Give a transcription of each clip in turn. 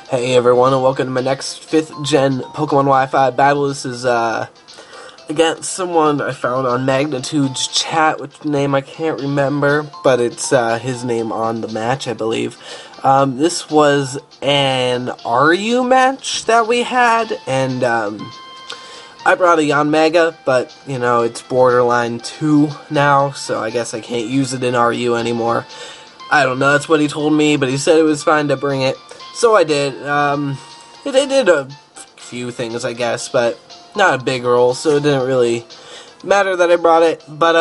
Hey everyone, and welcome to my next 5th gen Pokemon Wi-Fi battle. This is against someone I found on Magnitude's chat, which name I can't remember, but it's his name on the match, I believe. This was an RU match that we had, and I brought a Yanmega, but you know, it's borderline 2 now, so I guess I can't use it in RU anymore. I don't know, that's what he told me, but he said it was fine to bring it. So I did. It did a few things, I guess, but not a big role, so it didn't really matter that I brought it. But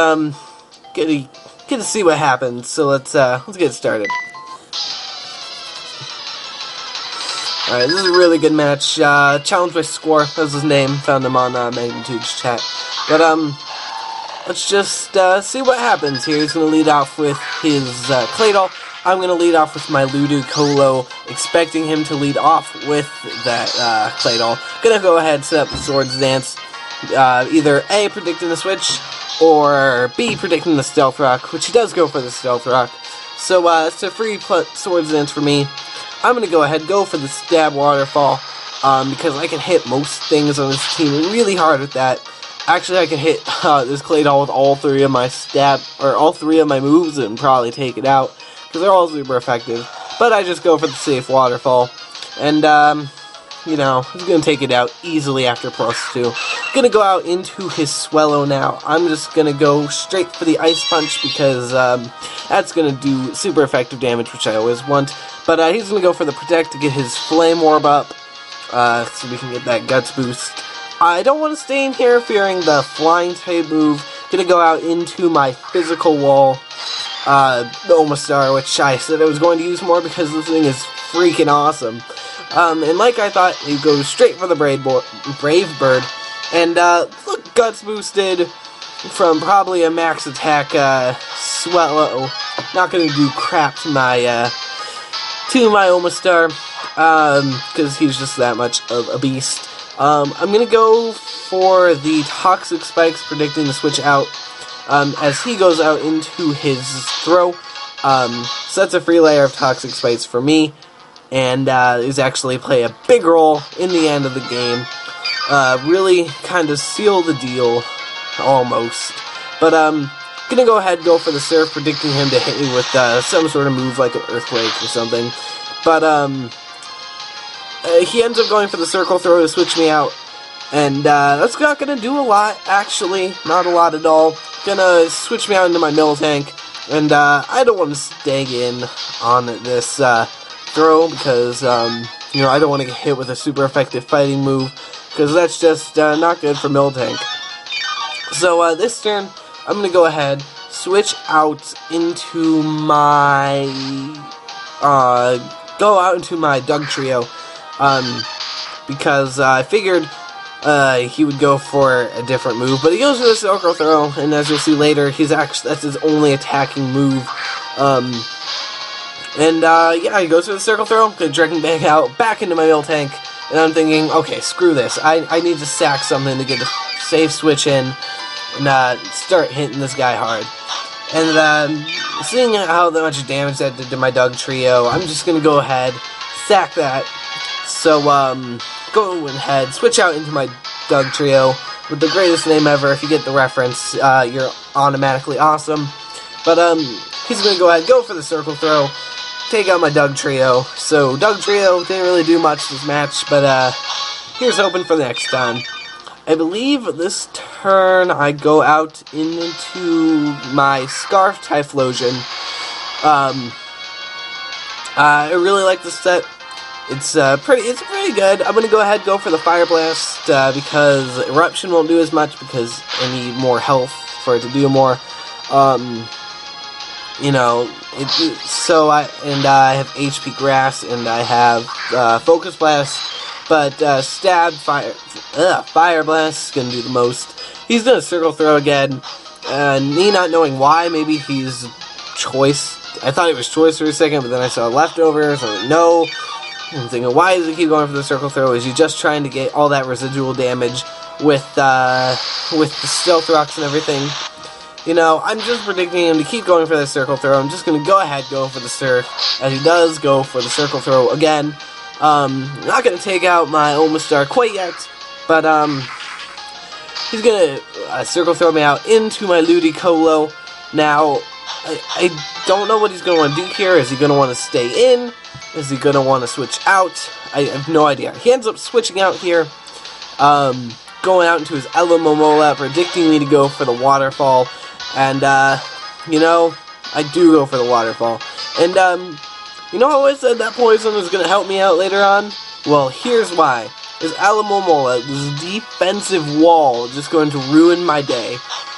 get to see what happens. So let's get started. All right, this is a really good match. Challenged by Scor, that's his name. Found him on Magnitude's chat. But let's just see what happens here. He's gonna lead off with his Claydol. I'm going to lead off with my Ludicolo, expecting him to lead off with that Claydol. Going to go ahead and set up the Swords Dance, either A, predicting the switch, or B, predicting the Stealth Rock, which he does go for the Stealth Rock. So it's a free Swords Dance for me. I'm going to go ahead and go for the Stab Waterfall, because I can hit most things on this team really hard with that. Actually, I can hit this Claydol with all three of my moves and probably take it out, because they're all super effective. But I just go for the safe waterfall. And, you know, he's going to take it out easily after +2. Going to go out into his Swellow now. I'm just going to go straight for the Ice Punch, because that's going to do super effective damage, which I always want. But he's going to go for the Protect to get his Flame Orb up, so we can get that Guts boost. I don't want to stay in here fearing the Flying type move. Going to go out into my Physical Wall. The Omastar, which I said I was going to use more because this thing is freaking awesome. And like I thought, you go straight for the Brave Bird. And look, Guts boosted from probably a max attack Swellow. Not going to do crap to my Omastar, because he's just that much of a beast. I'm going to go for the Toxic Spikes, predicting to switch out. As he goes out into his throw. So that's a free layer of Toxic Spikes for me, and is actually play a big role in the end of the game. Really kind of seal the deal, almost. But gonna go ahead and go for the Surf, predicting him to hit me with some sort of move like an Earthquake or something. But he ends up going for the Circle Throw to switch me out. And that's not going to do a lot, actually. Not a lot at all. Gonna switch me out into my Miltank. And I don't want to stay in on this throw because, you know, I don't want to get hit with a super effective fighting move. Because that's just not good for Miltank. So this turn, I'm going to go ahead, switch out into my... go out into my Dugtrio. Because I figured... he would go for a different move, but he goes for the Circle Throw, and as you'll see later, that's his only attacking move. Yeah, he goes for the Circle Throw, gonna Dragon Bang out, back into my Miltank, and I'm thinking, okay, screw this, I need to sack something to get a safe switch in, and start hitting this guy hard. And seeing how much damage that did to my Dugtrio, I'm just gonna go ahead, sack that. So, go ahead, switch out into my Dugtrio with the greatest name ever. If you get the reference, you're automatically awesome. But he's going to go ahead, go for the Circle Throw, take out my Dugtrio. So Dugtrio didn't really do much this match, but here's hoping for the next time. I believe this turn I go out into my Scarf Typhlosion. I really like this set. It's pretty good. I'm gonna go ahead and go for the Fire Blast because Eruption won't do as much because I need more health for it to do more. You know, I have HP Grass and I have Focus Blast, but Stab Fire Blast is gonna do the most. He's gonna Circle Throw again. Me not knowing why, maybe he's Choice. I thought it was Choice for a second, but then I saw Leftovers. I was like, no. I'm thinking, why does he keep going for the Circle Throw? Is he just trying to get all that residual damage with the Stealth Rocks and everything? You know, I'm just predicting him to keep going for the Circle Throw. I'm just going to go ahead and go for the Surf, as he does go for the Circle Throw again. Not gonna take out my Omastar quite yet, but he's gonna circle throw me out into my Ludicolo. Now, I don't know what he's gonna want to do here. Is he gonna want to stay in? Is he gonna want to switch out? I have no idea. He ends up switching out here, going out into his Elamomola, predicting me to go for the waterfall, and you know, I do go for the waterfall. And you know how I said that poison was gonna help me out later on? Well, here's why. His Elamomola, this defensive wall, just going to ruin my day.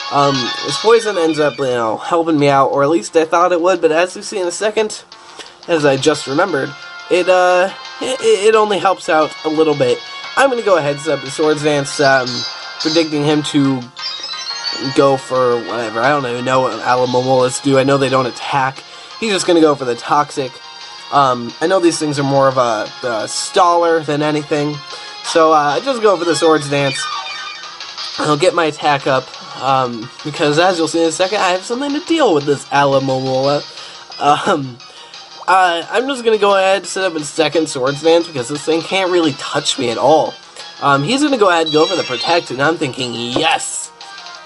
His poison ends up, you know, helping me out, or at least I thought it would, but as we see in a second, as I just remembered, it only helps out a little bit. I'm going to go ahead and set up the Swords Dance, predicting him to go for whatever. I don't even know what Elamomolas do. I know they don't attack. He's just going to go for the Toxic. I know these things are more of a staller than anything, so I just go for the Swords Dance. I'll get my attack up, because as you'll see in a second, I have something to deal with this Elamomola. I'm just gonna go ahead and set up a second Swords Dance because this thing can't really touch me at all. He's gonna go ahead and go for the Protect, and I'm thinking, yes!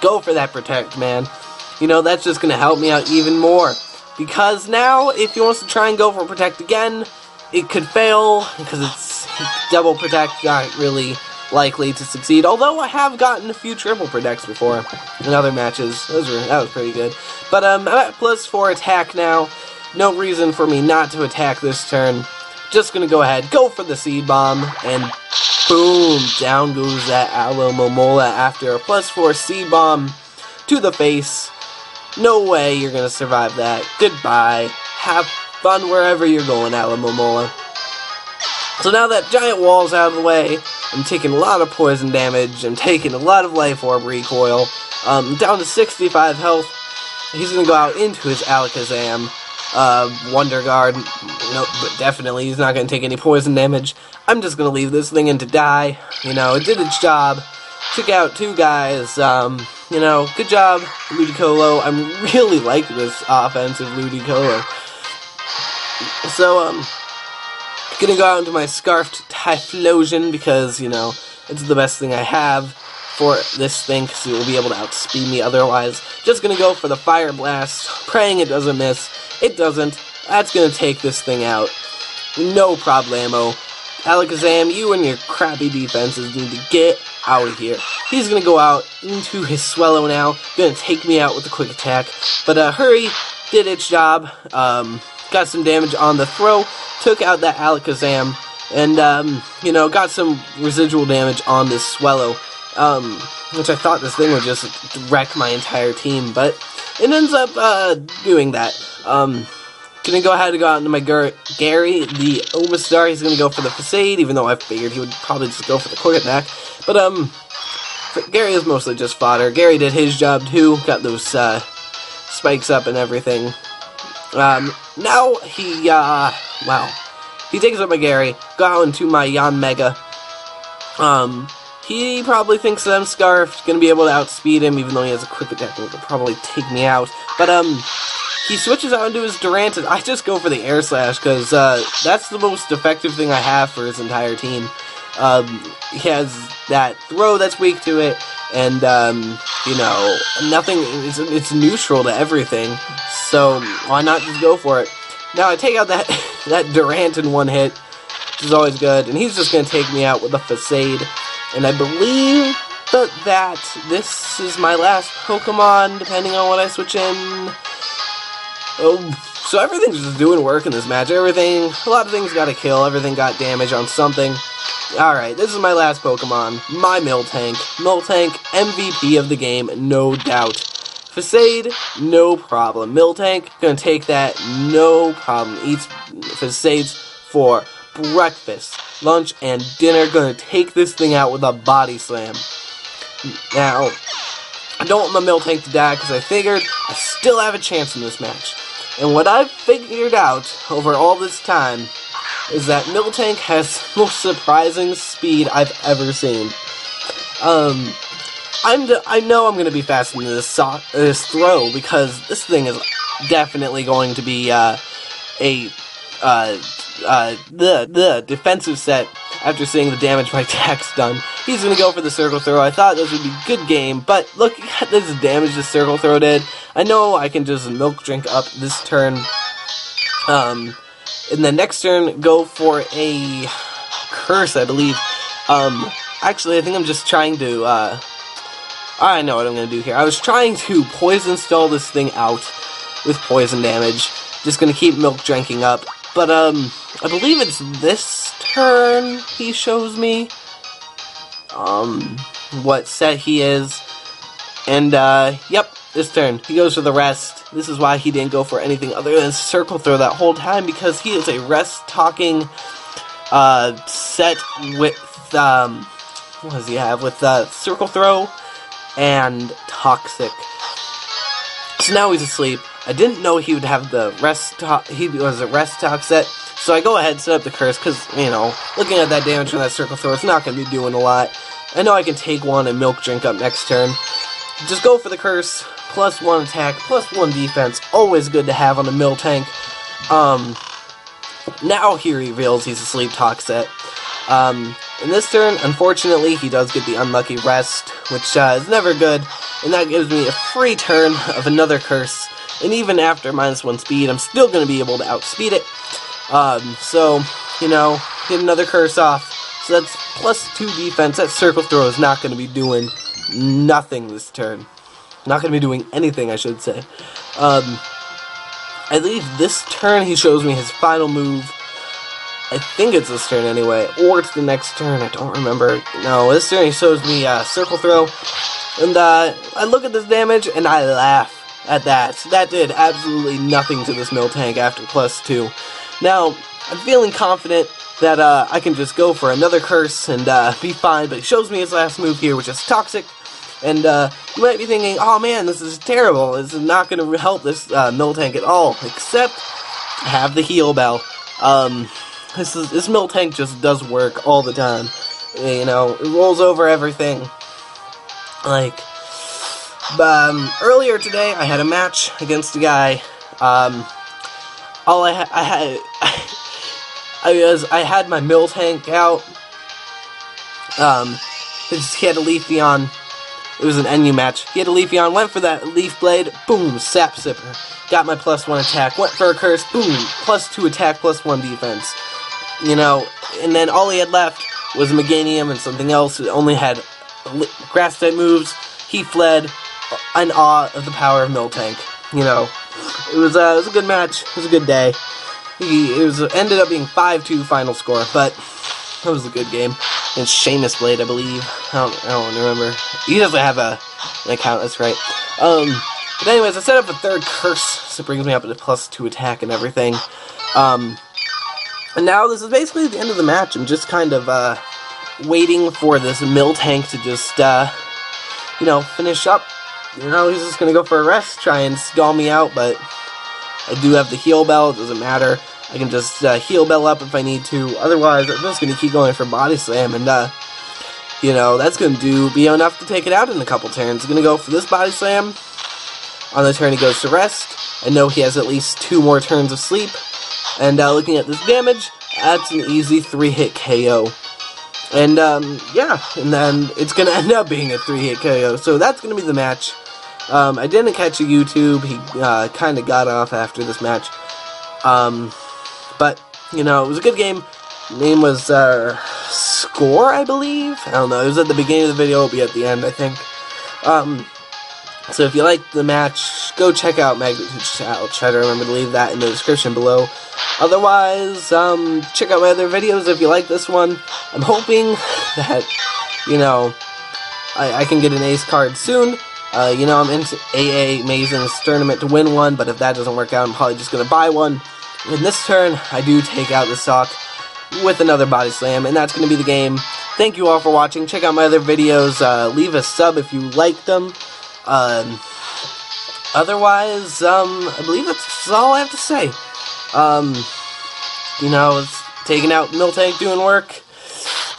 Go for that Protect, man. You know, that's just gonna help me out even more. Because now, if he wants to try and go for Protect again, it could fail, because it's double Protect, not really likely to succeed, although I have gotten a few triple Protects before in other matches. That was pretty good. But I'm at +4 attack now. No reason for me not to attack this turn. Just gonna go ahead, go for the Seed Bomb, and boom, down goes that Elamomola after a +4 Seed Bomb to the face. No way you're gonna survive that. Goodbye. Have fun wherever you're going, Elamomola. So now that giant wall's out of the way, I'm taking a lot of poison damage, I'm taking a lot of Life Orb recoil, down to 65 health. He's gonna go out into his Alakazam, Wonder Guard. Nope, but definitely he's not gonna take any poison damage. I'm just gonna leave this thing in to die. You know, it did its job. Took out 2 guys, you know, good job, Ludicolo. I'm really like this offensive Ludicolo. So, gonna go out into my Scarfed Typhlosion because, you know, it's the best thing I have for this thing because it will be able to outspeed me otherwise. Just gonna go for the Fire Blast, praying it doesn't miss. It doesn't. That's gonna take this thing out. No problemo. Alakazam, you and your crappy defenses need to get out of here. He's gonna go out into his Swellow now, gonna take me out with a quick attack. But Hurry did its job. Got some damage on the throw, took out that Alakazam, and you know, got some residual damage on this Swellow, which I thought this thing would just wreck my entire team, but it ends up doing that. Gonna go ahead and go out into my Gary, the Omastar. He's gonna go for the Facade, even though I figured he would probably just go for the quick attack. But Gary is mostly just fodder. Gary did his job too, got those spikes up and everything. Now he wow, he takes up my Gary, go out into my Yanmega. He probably thinks that I'm Scarfed, gonna be able to outspeed him, even though he has a quick attack that will probably take me out. But he switches out into his Durant. I just go for the Air Slash because that's the most effective thing I have for his entire team. He has that throw that's weak to it, and you know, nothing. It's neutral to everything. So why not just go for it? Now I take out that Durant in one hit, which is always good, and he's just gonna take me out with a Facade. And I believe that this is my last Pokemon, depending on what I switch in. So everything's just doing work in this match. A lot of things got a kill, everything got damage on something. Alright, this is my last Pokemon, my Miltank. Miltank, MVP of the game, no doubt. Facade, no problem. Miltank, gonna take that, no problem. Eats Facades for breakfast, lunch, and dinner. Gonna take this thing out with a Body Slam. Now, I don't want my Miltank to die because I figured I still have a chance in this match. And what I've figured out over all this time is that Miltank has the most surprising speed I've ever seen. I know I'm going to be faster than this throw because this thing is definitely going to be the defensive set after seeing the damage my attack's done. He's gonna go for the circle throw. I thought this would be a good game, but look at this damage the circle throw did. I know I can just milk drink up this turn. In the next turn, go for a curse, I believe. Actually, I think I'm just trying to, I know what I'm gonna do here. I was trying to poison stall this thing out with poison damage. Just gonna keep milk drinking up. But, I believe it's this turn he shows me, what set he is. And, yep, this turn. He goes for the rest. This is why he didn't go for anything other than circle throw that whole time, because he is a rest-talking, set with, what does he have? With, circle throw and toxic. So now he's asleep. I didn't know he would have the he was a rest talk set, so I go ahead and set up the curse, because, you know, looking at that damage from that circle throw, it's not going to be doing a lot. I know I can take one and milk drink up next turn. Just go for the curse, plus 1 attack, plus 1 defense, always good to have on a mill tank. Now he reveals he's a sleep talk set. In this turn, unfortunately, he does get the unlucky rest, which is never good, and that gives me a free turn of another curse. And even after -1 speed, I'm still going to be able to outspeed it. So, you know, get another curse off. So that's plus 2 defense. That circle throw is not going to be doing nothing this turn. Not going to be doing anything, I should say. I believe this turn he shows me his final move. I think it's this turn anyway, or it's the next turn, I don't remember. No, this turn he shows me circle throw. And I look at this damage and I laugh at that. That did absolutely nothing to this mill tank after plus 2. Now, I'm feeling confident that I can just go for another curse and be fine, but he shows me his last move here, which is toxic. And you might be thinking, oh man, this is terrible. This is not going to help this mill tank at all, except have the heal bell. This mill tank just does work all the time. You know, it rolls over everything. Like, earlier today, I had a match against a guy. I had my mill tank out. He had a Leafeon. It was an NU match. He had a Leafeon, went for that Leaf Blade, boom, Sap Sipper. Got my plus 1 attack, went for a curse, boom, plus 2 attack, plus 1 defense. You know, and then all he had left was Meganium and something else. It only had grass type moves. He fled in awe of the power of Miltank. You know, it was a good match. It was a good day. It ended up being 5-2 final score, but that was a good game. And Seamus Blade, I believe. I don't remember. He doesn't have an account. That's right. But anyways, I set up a third curse, so it brings me up to plus 2 attack and everything. And now this is basically the end of the match. I'm just kind of waiting for this mill tank to just, you know, finish up. You know, he's just going to go for a rest, try and stall me out, but I do have the heal bell. It doesn't matter. I can just heal bell up if I need to. Otherwise, I'm just going to keep going for body slam, and, you know, that's going to be enough to take it out in a couple turns. I'm going to go for this body slam. On the turn he goes to rest. I know he has at least 2 more turns of sleep. And looking at this damage, that's an easy 3-hit KO. And, yeah, and then it's going to end up being a 3-hit KO. So that's going to be the match. I didn't catch a YouTube. He kind of got off after this match. But, you know, it was a good game. The name was Scor, I believe? I don't know. It was at the beginning of the video. It'll be at the end, I think. So if you liked the match, go check out Magnitude. I'll try to remember to leave that in the description below. Otherwise, check out my other videos if you like this one. I'm hoping that, you know, I can get an ace card soon. You know, I'm into AA Amazing's tournament to win one, but if that doesn't work out, I'm probably just going to buy one. In this turn, I do take out the sock with another body slam, and that's going to be the game. Thank you all for watching. Check out my other videos. Leave a sub if you liked them. Otherwise, I believe that's all I have to say. You know, it's taking out Miltank, doing work.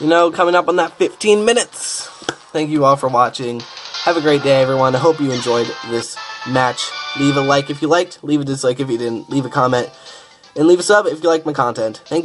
You know, coming up on that 15 minutes. Thank you all for watching. Have a great day, everyone. I hope you enjoyed this match. Leave a like if you liked. Leave a dislike if you didn't. Leave a comment. And leave a sub if you like my content. Thank you.